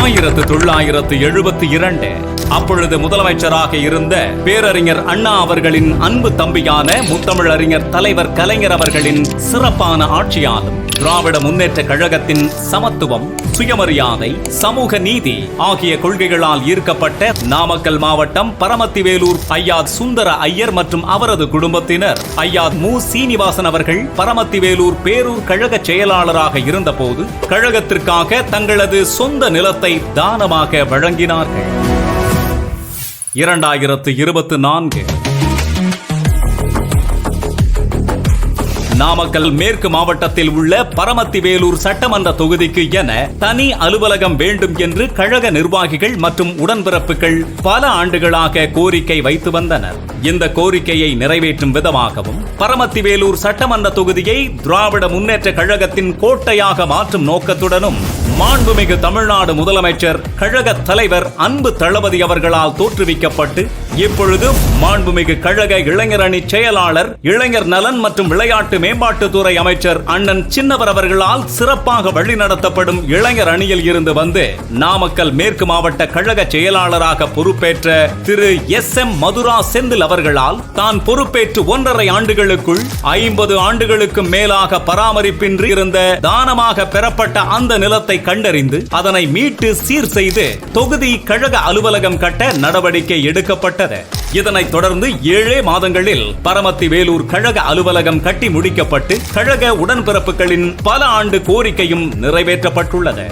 1972 அப்பொழுது முதலமைச்சராக இருந்த பேரறிஞர் அண்ணா அவர்களின் அன்பு தம்பியான முத்தமிழறிஞர் தலைவர் கலைஞர் அவர்களின் சிறப்பான ஆட்சியாலும் திராவிட முன்னேற்ற கழகத்தின் சமத்துவம், சுயமரியாதை, சமூக நீதி ஆகிய கொள்கைகளால் ஈர்க்கப்பட்ட நாமக்கல் மாவட்டம் பரமத்திவேலூர் ஐயா சுந்தர ஐயர் மற்றும் அவரது குடும்பத்தினர் ஐயா மு. சீனிவாசன் அவர்கள் பரமத்திவேலூர் பேரூர் கழக செயலாளராக இருந்தபோது கழகத்திற்காக தங்களது சொந்த நிலத்தை தானமாக வழங்கினார்கள். 2024 நாமக்கல் மேற்கு மாவட்டத்தில் உள்ள பரமத்திவேலூர் சட்டமன்ற தொகுதிக்கு என தனி அலுவலகம் வேண்டும் என்று கழக நிர்வாகிகள் மற்றும் உடன்பிறப்புகள் பல ஆண்டுகளாக கோரிக்கை வைத்து வந்தனர். இந்த கோரிக்கையை நிறைவேற்றும் விதமாகவும் பரமத்திவேலூர் சட்டமன்ற தொகுதியை திராவிட முன்னேற்ற கழகத்தின் கோட்டையாக மாற்றும் நோக்கத்துடனும் மாண்புமிகு தமிழ்நாடு முதலமைச்சர் கழக தலைவர் அன்பு தளபதி அவர்களால் தோற்றுவிக்கப்பட்டு இப்பொழுது மாண்புமிகு கழக இளைஞர் அணி செயலாளர், இளைஞர் நலன் மற்றும் விளையாட்டு மேம்பாட்டுத்துறை அமைச்சர் அண்ணன் சின்னவர் அவர்களால் சிறப்பாக வழிநடத்தப்படும் இளைஞர் அணியில் இருந்து வந்து நாமக்கல் மேற்கு மாவட்ட கழக செயலாளராக பொறுப்பேற்ற திரு SM மதுரா செந்தில் அவர்களால் தான் பொறுப்பேற்று 1.5 ஆண்டுகளுக்குள் 50 ஆண்டுகளுக்கு மேலாக பராமரிப்பின்றி இருந்த தானமாக பெறப்பட்ட அந்த நிலத்தை கண்டறிந்து அதனை மீட்டு சீர் செய்து தொகுதி கழக அலுவலகம் கட்ட நடவடிக்கை எடுக்கப்பட்டது. இதனைத் தொடர்ந்து 7 மாதங்களில் பரமத்திவேலூர் கழக அலுவலகம் கட்டி முடிக்கப்பட்டு கழக உடன்பிறப்புகளின் பல ஆண்டு கோரிக்கையும் நிறைவேற்றப்பட்டுள்ளது.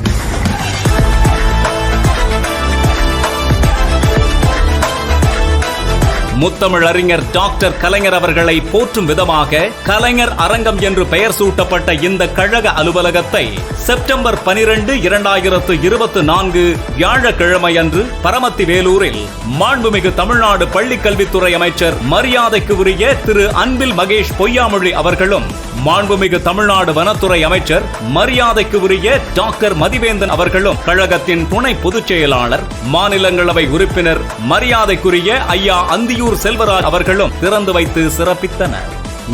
முத்தமிழறிஞர் டாக்டர் கலைஞர் அவர்களை போற்றும் விதமாக கலைஞர் அரங்கம் என்று பெயர் சூட்டப்பட்ட இந்த கழக அலுவலகத்தை செப்டம்பர் 12, 2024 வியாழக்கிழமை அன்று பரமத்திவேலூரில் மாண்புமிகு தமிழ்நாடு பள்ளிக்கல்வித்துறை அமைச்சர் மரியாதைக்கு உரிய திரு அன்பில் மகேஷ் பொய்யாமொழி அவர்களும் மாண்புமிகு தமிழ்நாடு வனத்துறை அமைச்சர் மரியாதைக்கு உரிய டாக்டர் மதிவேந்தன் அவர்களும் கழகத்தின் துணை பொதுச் செயலாளர், மாநிலங்களவை உறுப்பினர் மரியாதைக்குரிய ஐயா அந்தியூர் செல்வராஜ் அவர்களும் திறந்து வைத்து சிறப்பித்தனர்.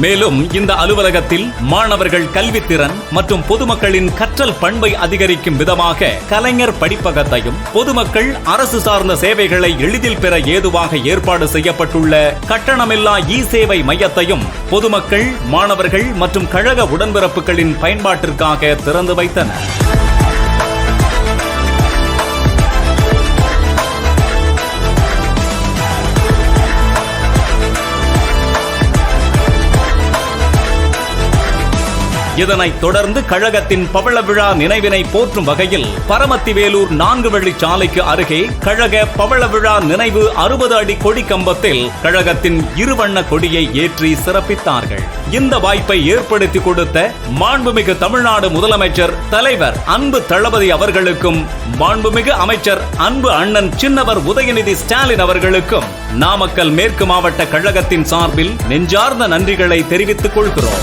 மேலும் இந்த அலுவலகத்தில் மாணவர்கள் கல்வித்திறன் மற்றும் பொதுமக்களின் கற்றல் பண்பை அதிகரிக்கும் விதமாக கலைஞர் படிப்பகத்தையும் பொதுமக்கள் அரசு சார்ந்த சேவைகளை எளிதில் பெற ஏதுவாக ஏற்பாடு செய்யப்பட்டுள்ள கட்டணமில்லா சேவை மையத்தையும் பொதுமக்கள், மாணவர்கள் மற்றும் கழக உடன்பிறப்புகளின் பயன்பாட்டிற்காக திறந்து வைத்தனர். இதனைத் தொடர்ந்து கழகத்தின் பவள விழா நினைவினை போற்றும் வகையில் பரமத்திவேலூர் 4 வழிச்சாலைக்கு அருகே கழக பவள விழா நினைவு 60 அடி கொடி கம்பத்தில் கழகத்தின் இருவண்ண கொடியை ஏற்றி சிறப்பித்தார்கள். இந்த வாய்ப்பை ஏற்படுத்தி கொடுத்த மாண்புமிகு தமிழ்நாடு முதலமைச்சர் தலைவர் அன்பு தளபதி அவர்களுக்கும் மாண்புமிகு அமைச்சர் அன்பு அண்ணன் சின்னவர் உதயநிதி ஸ்டாலின் அவர்களுக்கும் நாமக்கல் மேற்கு மாவட்ட கழகத்தின் சார்பில் நெஞ்சார்ந்த நன்றிகளை தெரிவித்துக் கொள்கிறோம்.